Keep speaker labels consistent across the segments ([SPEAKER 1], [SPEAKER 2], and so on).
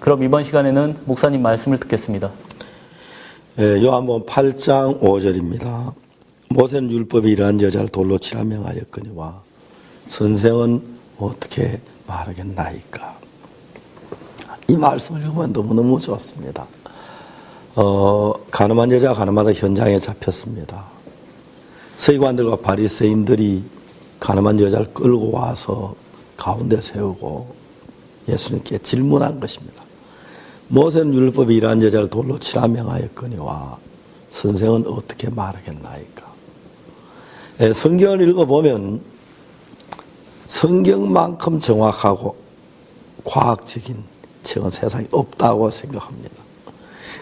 [SPEAKER 1] 그럼 이번 시간에는 목사님 말씀을 듣겠습니다.
[SPEAKER 2] 요한복음 8장 5절입니다. 모세는 율법에 이러한 여자를 돌로 치라 명하였거니와 선생은 어떻게 말하겠나이까. 이 말씀을 읽으면 너무너무 좋습니다. 가늠한 여자가 가늠하다 현장에 잡혔습니다. 서기관들과 바리새인들이 가늠한 여자를 끌고 와서 가운데 세우고 예수님께 질문한 것입니다. 모세는 율법에 이러한 여자를 돌로 치라 명하였거니와 선생은 어떻게 말하겠나이까. 성경을 읽어보면 성경만큼 정확하고 과학적인 책은 세상에 없다고 생각합니다.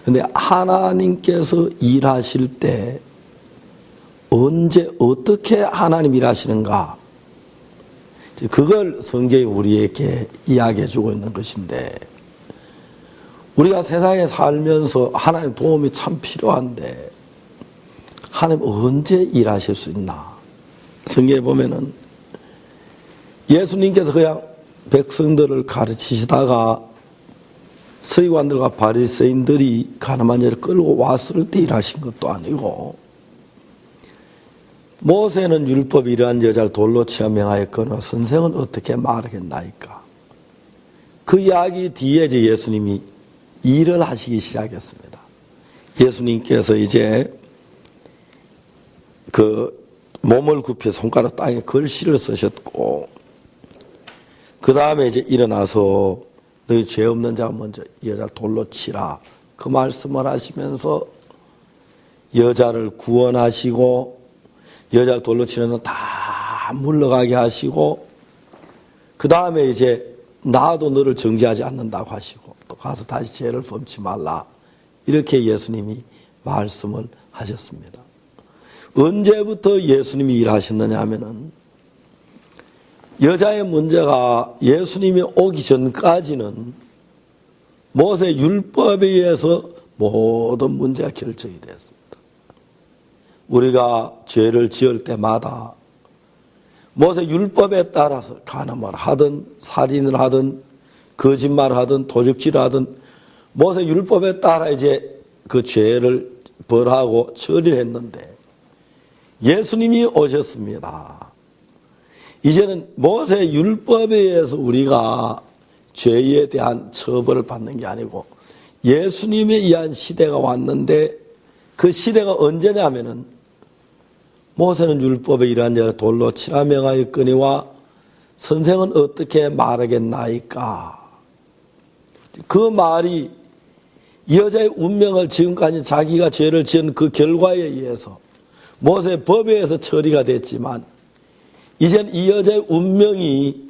[SPEAKER 2] 그런데 하나님께서 일하실 때 언제 어떻게 하나님 일하시는가, 그걸 성경이 우리에게 이야기해 주고 있는 것인데, 우리가 세상에 살면서 하나님 도움이 참 필요한데 하나님 언제 일하실 수 있나. 성경에 보면은 예수님께서 그냥 백성들을 가르치시다가 서기관들과 바리새인들이 가늠한 여자를 끌고 왔을 때 일하신 것도 아니고, 모세는 율법에 이러한 여자를 돌로 치라 명하였거니와 선생은 어떻게 말하겠나이까. 그 이야기 뒤에 이제 예수님이 일을 하시기 시작했습니다. 예수님께서 이제 그 몸을 굽혀 손가락 땅에 글씨를 쓰셨고, 그 다음에 이제 일어나서 너희 죄 없는 자가 먼저 여자를 돌로 치라, 그 말씀을 하시면서 여자를 구원하시고 여자를 돌로 치는 건 다 물러가게 하시고, 그 다음에 이제 나도 너를 정죄하지 않는다고 하시고 또 가서 다시 죄를 범치 말라, 이렇게 예수님이 말씀을 하셨습니다. 언제부터 예수님이 일하셨느냐 하면은 여자의 문제가 예수님이 오기 전까지는 모세 율법에 의해서 모든 문제가 결정이 되었습니다. 우리가 죄를 지을 때마다 모세 율법에 따라서 간음을 하든 살인을 하든 거짓말을 하든 도적질을 하든 모세 율법에 따라 이제 그 죄를 벌하고 처리를 했는데, 예수님이 오셨습니다. 이제는 모세 율법에 의해서 우리가 죄에 대한 처벌을 받는 게 아니고 예수님에 의한 시대가 왔는데, 그 시대가 언제냐면은 모세는 율법에 이러한 여자를 돌로 치라 명하였거니와 선생은 어떻게 말하겠나이까. 그 말이 이 여자의 운명을 지금까지 자기가 죄를 지은 그 결과에 의해서 모세 법에 의해서 처리가 됐지만, 이젠 이 여자의 운명이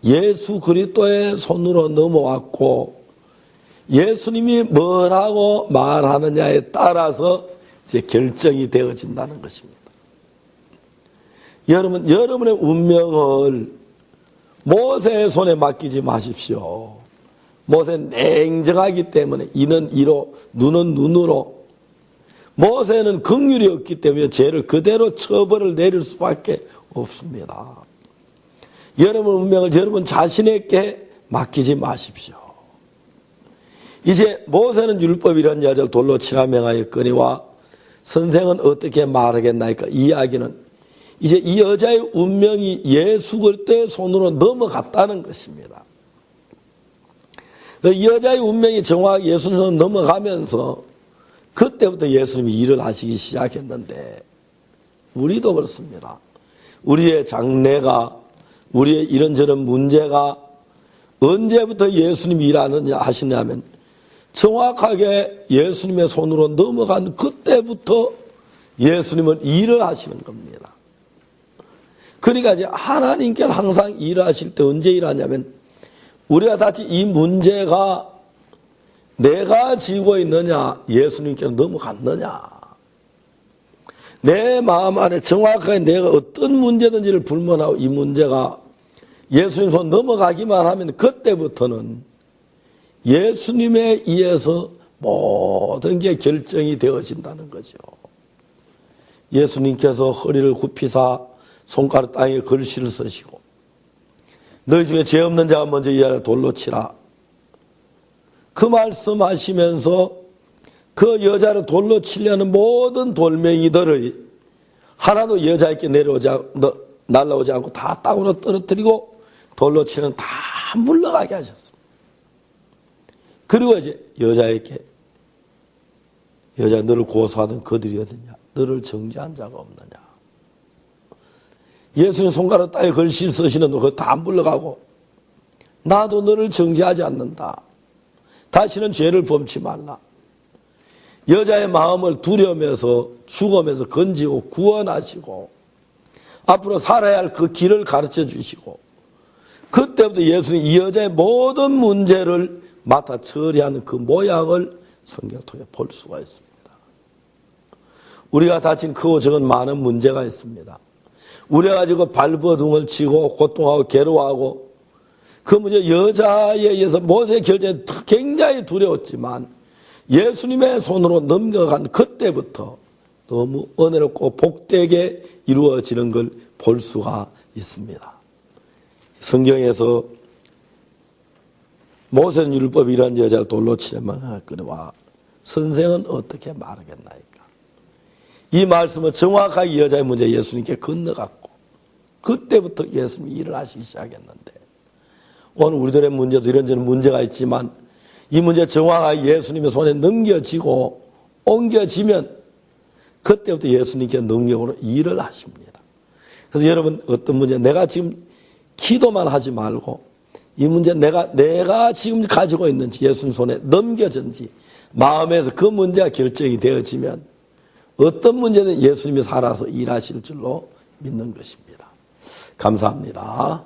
[SPEAKER 2] 예수 그리스도의 손으로 넘어왔고 예수님이 뭐라고 말하느냐에 따라서 이제 결정이 되어진다는 것입니다. 여러분, 여러분의 운명을 모세의 손에 맡기지 마십시오. 모세는 냉정하기 때문에 이는 이로 눈은 눈으로, 모세는 긍휼이 없기 때문에 죄를 그대로 처벌을 내릴 수밖에 없습니다. 여러분 운명을 여러분 자신에게 맡기지 마십시오. 이제 모세는 율법이란 여자를 돌로 치라 명하였거니와 선생은 어떻게 말하겠나이까. 이 이야기는 이제 이 여자의 운명이 예수 그리스도의 손으로 넘어갔다는 것입니다. 이 여자의 운명이 정확하게 예수님 손으로 넘어가면서 그때부터 예수님이 일을 하시기 시작했는데, 우리도 그렇습니다. 우리의 장래가, 우리의 이런저런 문제가 언제부터 예수님이 하시냐면 정확하게 예수님의 손으로 넘어간 그때부터 예수님은 일을 하시는 겁니다. 그러니까 이제 하나님께서 항상 일하실 때 언제 일하냐면, 우리가 다시 이 문제가 내가 지고 있느냐 예수님께로 넘어갔느냐, 내 마음 안에 정확하게 내가 어떤 문제든지를 불문하고 이 문제가 예수님 손 넘어가기만 하면 그때부터는 예수님에 의해서 모든 게 결정이 되어진다는 거죠. 예수님께서 허리를 굽히사 손가락 땅에 글씨를 쓰시고 너희 중에 죄 없는 자가 먼저 이 아래 돌로 치라, 그 말씀하시면서 그 여자를 돌로 치려는 모든 돌멩이들을 하나도 여자에게 날라오지 않고 다 땅으로 떨어뜨리고 돌로 치는 다 물러가게 하셨습니다. 그리고 이제 여자에게 여자 너를 고소하던 그들이 어디냐? 너를 정죄한 자가 없느냐? 예수님 손가락 땅에 글씨를 쓰시는 너 그거 다 물러가고 나도 너를 정죄하지 않는다. 다시는 죄를 범치 말라. 여자의 마음을 두려움에서 죽음에서 건지고 구원하시고 앞으로 살아야 할 그 길을 가르쳐 주시고 그때부터 예수님 이 여자의 모든 문제를 맡아 처리하는 그 모양을 성경을 통해 볼 수가 있습니다. 우리가 다친 크고 적은 많은 문제가 있습니다. 우리가 가지고 발버둥을 치고 고통하고 괴로워하고 그 문제 여자에 의해서 모세의 결정이 굉장히 두려웠지만 예수님의 손으로 넘겨간 그때부터 너무 은혜롭고 복되게 이루어지는 걸 볼 수가 있습니다. 성경에서 모세는 율법이 이런 여자를 돌로 치려면 그러와 선생은 어떻게 말하겠나이까. 이 말씀은 정확하게 이 여자의 문제 예수님께 건너갔고 그때부터 예수님이 일을 하시기 시작했는데 오늘 우리들의 문제도 이런저런 문제가 있지만 이 문제 정확하게 예수님의 손에 넘겨지고 옮겨지면 그때부터 예수님께 능력으로 일을 하십니다. 그래서 여러분 어떤 문제 내가 지금 기도만 하지 말고 이 문제 내가 지금 가지고 있는지 예수님 손에 넘겨진지 마음에서 그 문제가 결정이 되어지면 어떤 문제든 예수님이 살아서 일하실 줄로 믿는 것입니다. 감사합니다.